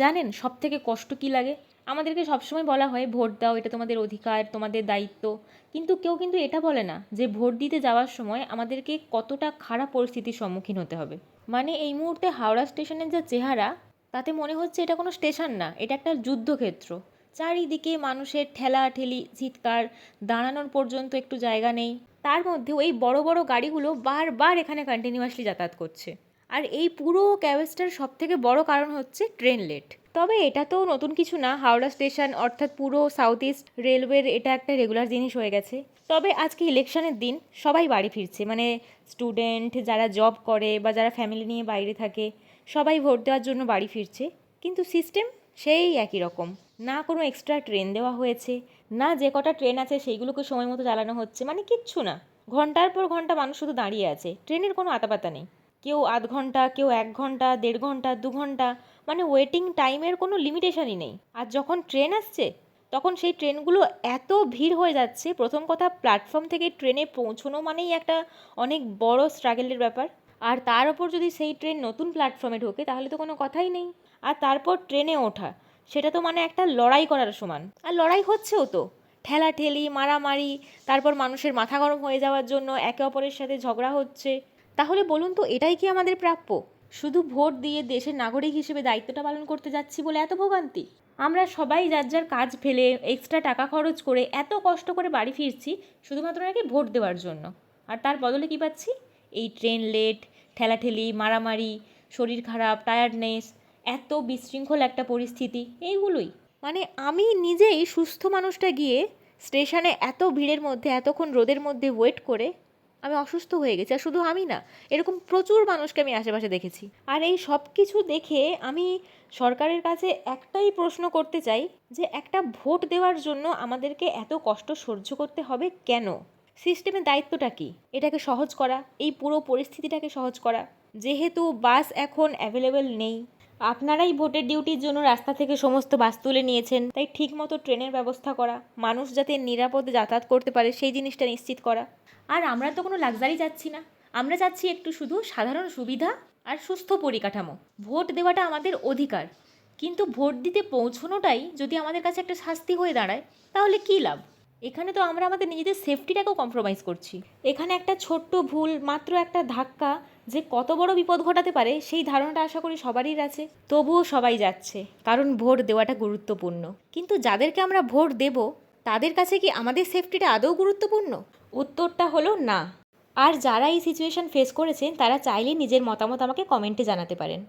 জানেন সবথেকে কষ্ট কী লাগে? আমাদেরকে সবসময় বলা হয় ভোট দাও, এটা তোমাদের অধিকার, তোমাদের দায়িত্ব। কিন্তু কেউ কিন্তু এটা বলে না যে ভোট দিতে যাওয়ার সময় আমাদেরকে কতটা খারাপ পরিস্থিতির সম্মুখীন হতে হবে। মানে এই মুহূর্তে হাওড়া স্টেশনের যা চেহারা, তাতে মনে হচ্ছে এটা কোনো স্টেশন না, এটা একটা যুদ্ধক্ষেত্র। চারিদিকে মানুষের ঠেলাঠেলি, চিৎকার, দাঁড়ানোর পর্যন্ত একটু জায়গা নেই। তার মধ্যেও এই বড় বড় গাড়িগুলো বারবার এখানে কন্টিনিউয়াসলি যাতায়াত করছে। আর এই পুরো ক্যাওসটার সবথেকে বড় কারণ হচ্ছে ট্রেন লেট। তবে এটা তো নতুন কিছু না, হাওড়া স্টেশন অর্থাৎ পুরো সাউথ ইস্ট রেলওয়ের এটা একটা রেগুলার জিনিস হয়ে গেছে। তবে আজকে ইলেকশনের দিন সবাই বাড়ি ফিরছে, মানে স্টুডেন্ট, যারা জব করে বা যারা ফ্যামিলি নিয়ে বাইরে থাকে, সবাই ভোট দেওয়ার জন্য বাড়ি ফিরছে। কিন্তু সিস্টেম সেই একই রকম। না কোনো এক্সট্রা ট্রেন দেওয়া হয়েছে, না যে কটা ট্রেন আছে সেইগুলোকে সময় মতো চালানো হচ্ছে, মানে কিচ্ছু না। ঘন্টার পর ঘন্টা মানুষ শুধু দাঁড়িয়ে আছে, ট্রেনের কোনো আতাপাতা নেই। কেউ আধ ঘন্টা, কেউ 1 ঘন্টা, 1.5 ঘন্টা, 2 ঘন্টা, মানে ওয়েটিং টাইমের কোনো লিমিটেশনই নেই। আর যখন ট্রেন আসছে তখন সেই ট্রেনগুলো এত ভিড় হয়ে যাচ্ছে, প্রথম কথা প্ল্যাটফর্ম থেকে ট্রেনে পৌঁছানো মানেই একটা অনেক বড় স্ট্রাগলের ব্যাপার। আর তার ওপর যদি সেই ট্রেন নতুন প্ল্যাটফর্মে ঢোকে তাহলে তো কোনো কথাই নেই। আর তারপর ট্রেনে ওঠা, সেটা তো মানে একটা লড়াই করার সমান। আর লড়াই হচ্ছেও তো, ঠেলাঠেলি, মারামারি, তারপর মানুষের মাথা গরম হয়ে যাওয়ার জন্য একে অপরের সাথে ঝগড়া হচ্ছে। তাহলে বলুন তো, এটাই কি আমাদের প্রাপ্য? শুধু ভোট দিয়ে দেশের নাগরিক হিসেবে দায়িত্বটা পালন করতে যাচ্ছি বলে এত ভোগান্তি? আমরা সবাই যার যার কাজ ফেলে এক্সট্রা টাকা খরচ করে এত কষ্ট করে বাড়ি ফিরছি শুধুমাত্র নাকি ভোট দেওয়ার জন্য। আর তার বদলে কি পাচ্ছি? এই ট্রেন লেট, ঠেলাঠেলি, মারামারি, শরীর খারাপ, টায়ার্ডনেস, এত বিশৃঙ্খল একটা পরিস্থিতি, এইগুলোই। মানে আমি নিজেই সুস্থ মানুষটা গিয়ে স্টেশনে এত ভিড়ের মধ্যে এতক্ষণ রোদের মধ্যে ওয়েট করে আমি অসুস্থ হয়ে গেছি। আর শুধু আমি না, এরকম প্রচুর মানুষকে আমি আশেপাশে দেখেছি। আর এই সব কিছু দেখে আমি সরকারের কাছে একটাই প্রশ্ন করতে চাই, যে একটা ভোট দেওয়ার জন্য আমাদেরকে এত কষ্ট সহ্য করতে হবে কেন? সিস্টেমের দায়িত্বটা কী? এটাকে সহজ করা, এই পুরো পরিস্থিতিটাকে সহজ করা। যেহেতু বাস এখন অ্যাভেলেবেল নেই, আপনারাই ভোটের ডিউটির জন্য রাস্তা থেকে সমস্ত বাস তুলে নিয়েছেন, তাই ঠিকমতো ট্রেনের ব্যবস্থা করা, মানুষ যাতে নিরাপদে যাতায়াত করতে পারে সেই জিনিসটা নিশ্চিত করা। আর আমরা তো কোনো লাক্সারি চাচ্ছি না, আমরা চাচ্ছি একটু শুধু সাধারণ সুবিধা আর সুস্থ পরিকাঠামো। ভোট দেওয়াটা আমাদের অধিকার, কিন্তু ভোট দিতে পৌঁছনোটাই যদি আমাদের কাছে একটা শাস্তি হয়ে দাঁড়ায়, তাহলে কী লাভ? এখানে তো আমরা আমাদের নিজেদের সেফটিটাকেও কম্প্রোমাইজ করছি। এখানে একটা ছোট্ট ভুল, মাত্র একটা ধাক্কা, যে কত বড় বিপদ ঘটাতে পারে সেই ধারণাটা আশা করি সবারই আছে। তবুও সবাই যাচ্ছে, কারণ ভোট দেওয়াটা গুরুত্বপূর্ণ। কিন্তু যাদেরকে আমরা ভোট দেব তাদের কাছে কি আমাদের সেফটিটা আদৌ গুরুত্বপূর্ণ? উত্তরটা হলো না। আর যারা এই সিচুয়েশন ফেস করেছেন তারা চাইলে নিজের মতামত আমাকে কমেন্টে জানাতে পারেন।